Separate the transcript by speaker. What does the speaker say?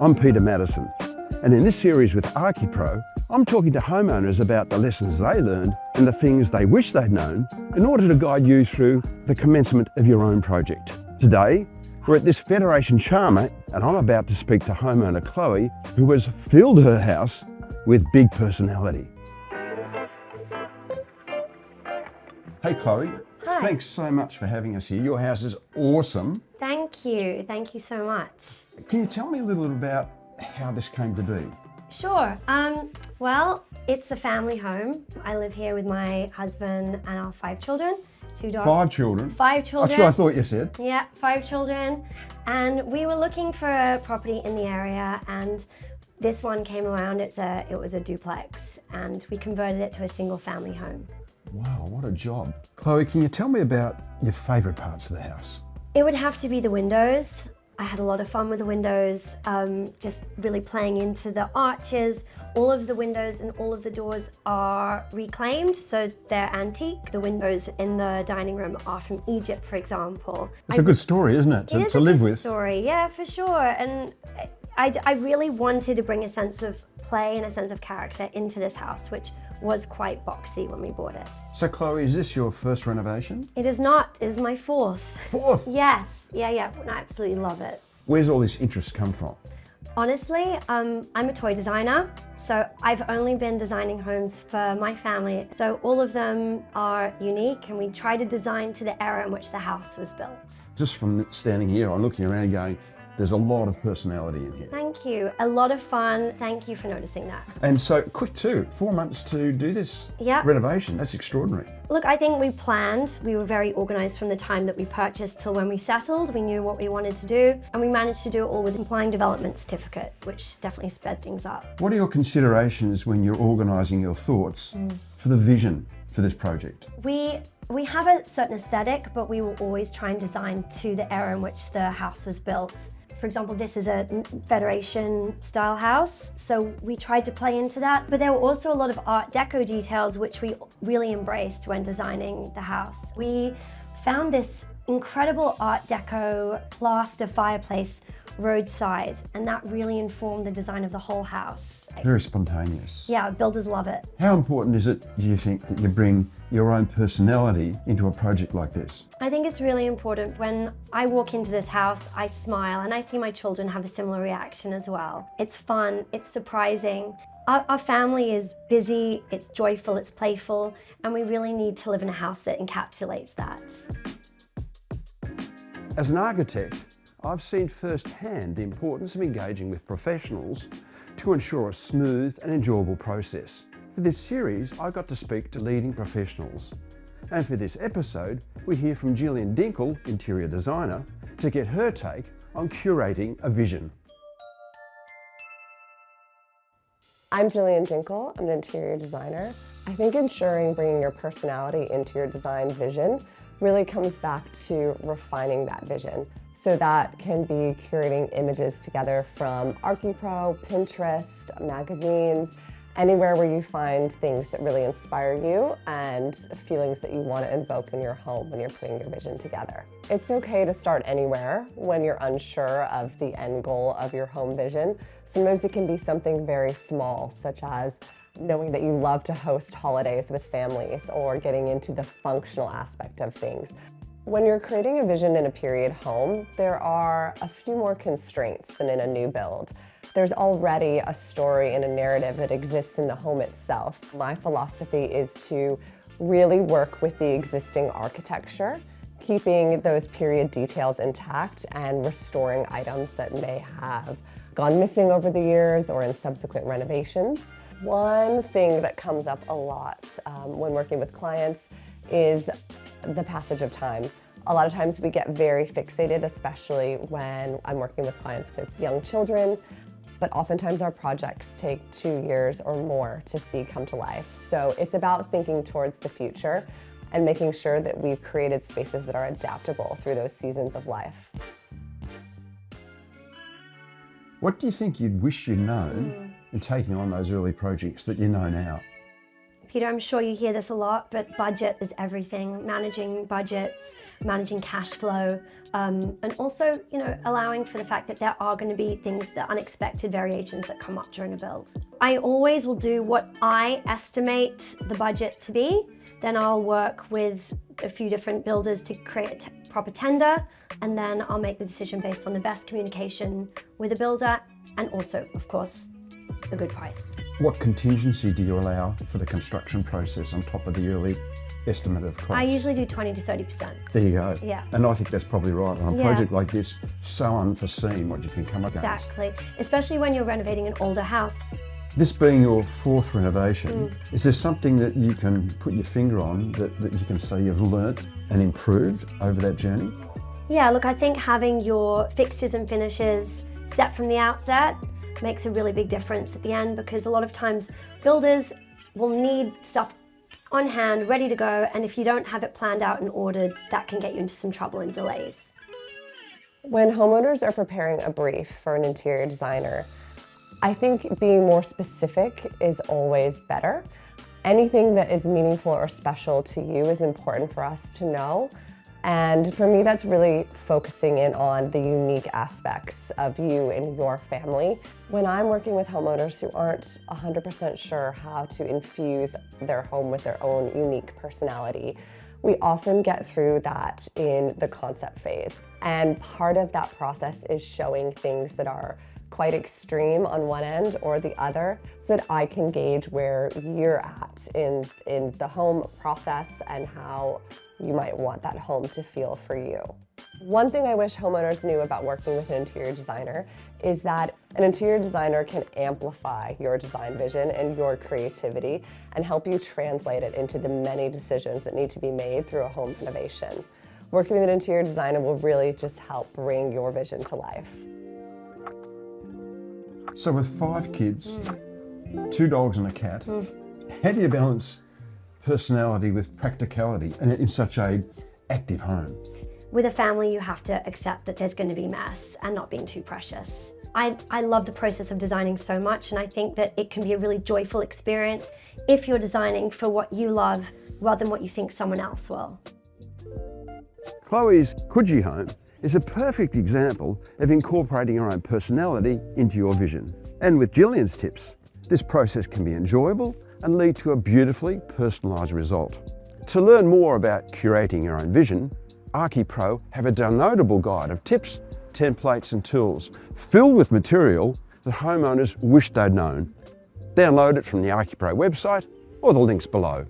Speaker 1: I'm Peter Maddison, and in this series with ArchiPro, I'm talking to homeowners about the lessons they learned and the things they wish they'd known in order to guide you through the commencement of your own project. Today, we're at this Federation Charmer, and I'm about to speak to homeowner Chloe, who has filled her house with big personality. Hey Chloe,
Speaker 2: Hi.
Speaker 1: Thanks so much for having us here. Your house is awesome.
Speaker 2: Thank you so much.
Speaker 1: Can you tell me a little about how this came to be?
Speaker 2: Sure. Well, it's a family home. I live here with my husband and our 5 children, 2 dogs.
Speaker 1: 5 children?
Speaker 2: 5 children.
Speaker 1: That's what I thought you said.
Speaker 2: Yeah, 5 children. And we were looking for a property in the area, and this one came around. It was a duplex, and we converted it to a single family home.
Speaker 1: Wow, what a job. Chloe, can you tell me about your favourite parts of the house?
Speaker 2: It would have to be the windows. I had a lot of fun with the windows, just really playing into the arches. All of the windows and all of the doors are reclaimed, so they're antique. The windows in the dining room are from Egypt, for example.
Speaker 1: It's a good story, isn't it, to live with?
Speaker 2: Story, yeah, for sure. And I really wanted to bring a sense of play and a sense of character into this house, which was quite boxy when we bought it.
Speaker 1: So Chloe, is this your first renovation?
Speaker 2: It is not. It is my 4th.
Speaker 1: 4th?
Speaker 2: Yes. Yeah. I absolutely love it.
Speaker 1: Where's all this interest come from?
Speaker 2: Honestly, I'm a toy designer, so I've only been designing homes for my family. So all of them are unique, and we try to design to the era in which the house was built.
Speaker 1: Just from standing here, I'm looking around going, there's a lot of personality in here.
Speaker 2: Thank you. A lot of fun. Thank you for noticing that.
Speaker 1: And so quick too, 4 months to do this renovation. That's extraordinary.
Speaker 2: Look, I think we planned. We were very organised from the time that we purchased till when we settled. We knew what we wanted to do, and we managed to do it all with a complying development certificate, which definitely sped things up.
Speaker 1: What are your considerations when you're organising your thoughts for the vision for this project?
Speaker 2: We have a certain aesthetic, but we will always try and design to the era in which the house was built. For example, this is a Federation style house, so we tried to play into that. But there were also a lot of Art Deco details which we really embraced when designing the house. We found this incredible Art Deco plaster fireplace roadside, and that really informed the design of the whole house.
Speaker 1: Very spontaneous.
Speaker 2: Yeah, builders love it.
Speaker 1: How important is it, do you think, that you bring your own personality into a project like this?
Speaker 2: I think it's really important. When I walk into this house, I smile, and I see my children have a similar reaction as well. It's fun, it's surprising. Our family is busy, it's joyful, it's playful, and we really need to live in a house that encapsulates that.
Speaker 1: As an architect, I've seen firsthand the importance of engaging with professionals to ensure a smooth and enjoyable process. For this series, I got to speak to leading professionals. And for this episode, we hear from Jillian Dinkel, interior designer, to get her take on curating a vision.
Speaker 3: I'm Jillian Dinkel, I'm an interior designer. I think ensuring bringing your personality into your design vision really comes back to refining that vision. So that can be curating images together from ArchiPro, Pinterest, magazines, anywhere where you find things that really inspire you and feelings that you want to invoke in your home when you're putting your vision together. It's okay to start anywhere when you're unsure of the end goal of your home vision. Sometimes it can be something very small, such as knowing that you love to host holidays with families or getting into the functional aspect of things. When you're creating a vision in a period home, there are a few more constraints than in a new build. There's already a story and a narrative that exists in the home itself. My philosophy is to really work with the existing architecture, keeping those period details intact and restoring items that may have gone missing over the years or in subsequent renovations. One thing that comes up a lot when working with clients is the passage of time. A lot of times we get very fixated, especially when I'm working with clients with young children, but oftentimes our projects take 2 years or more to see come to life. So it's about thinking towards the future and making sure that we've created spaces that are adaptable through those seasons of life.
Speaker 1: What do you think you'd wish you'd known in taking on those early projects that you know now?
Speaker 2: Peter, I'm sure you hear this a lot, but budget is everything. Managing budgets, managing cash flow, and also, allowing for the fact that there are going to be things, the unexpected variations that come up during a build. I always will do what I estimate the budget to be. Then I'll work with a few different builders to create a proper tender, and then I'll make the decision based on the best communication with the builder and also, of course, a good price.
Speaker 1: What contingency do you allow for the construction process on top of the early estimate of cost?
Speaker 2: I usually do 20 to 30%.
Speaker 1: There you go.
Speaker 2: Yeah.
Speaker 1: And I think that's probably right. On a project like this, so unforeseen what you can come against.
Speaker 2: Exactly. Especially when you're renovating an older house.
Speaker 1: This being your fourth renovation, is there something that you can put your finger on that you can say you've learnt and improved over that journey?
Speaker 2: Yeah, look, I think having your fixtures and finishes set from the outset makes a really big difference at the end, because a lot of times builders will need stuff on hand, ready to go, and if you don't have it planned out and ordered, that can get you into some trouble and delays.
Speaker 3: When homeowners are preparing a brief for an interior designer, I think being more specific is always better. Anything that is meaningful or special to you is important for us to know. And for me, that's really focusing in on the unique aspects of you and your family. When I'm working with homeowners who aren't 100% sure how to infuse their home with their own unique personality, we often get through that in the concept phase. And part of that process is showing things that are quite extreme on one end or the other, so that I can gauge where you're at in the home process and how you might want that home to feel for you. One thing I wish homeowners knew about working with an interior designer is that an interior designer can amplify your design vision and your creativity and help you translate it into the many decisions that need to be made through a home renovation. Working with an interior designer will really just help bring your vision to life.
Speaker 1: So with 5 kids, 2 dogs and a cat, how do you balance personality with practicality in such an active home?
Speaker 2: With a family, you have to accept that there's going to be mess and not being too precious. I love the process of designing so much, and I think that it can be a really joyful experience if you're designing for what you love rather than what you think someone else will.
Speaker 1: Chloe's Coogee home is a perfect example of incorporating your own personality into your vision. And with Jillian's tips, this process can be enjoyable and lead to a beautifully personalised result. To learn more about curating your own vision, ArchiPro have a downloadable guide of tips, templates and tools filled with material that homeowners wish they'd known. Download it from the ArchiPro website or the links below.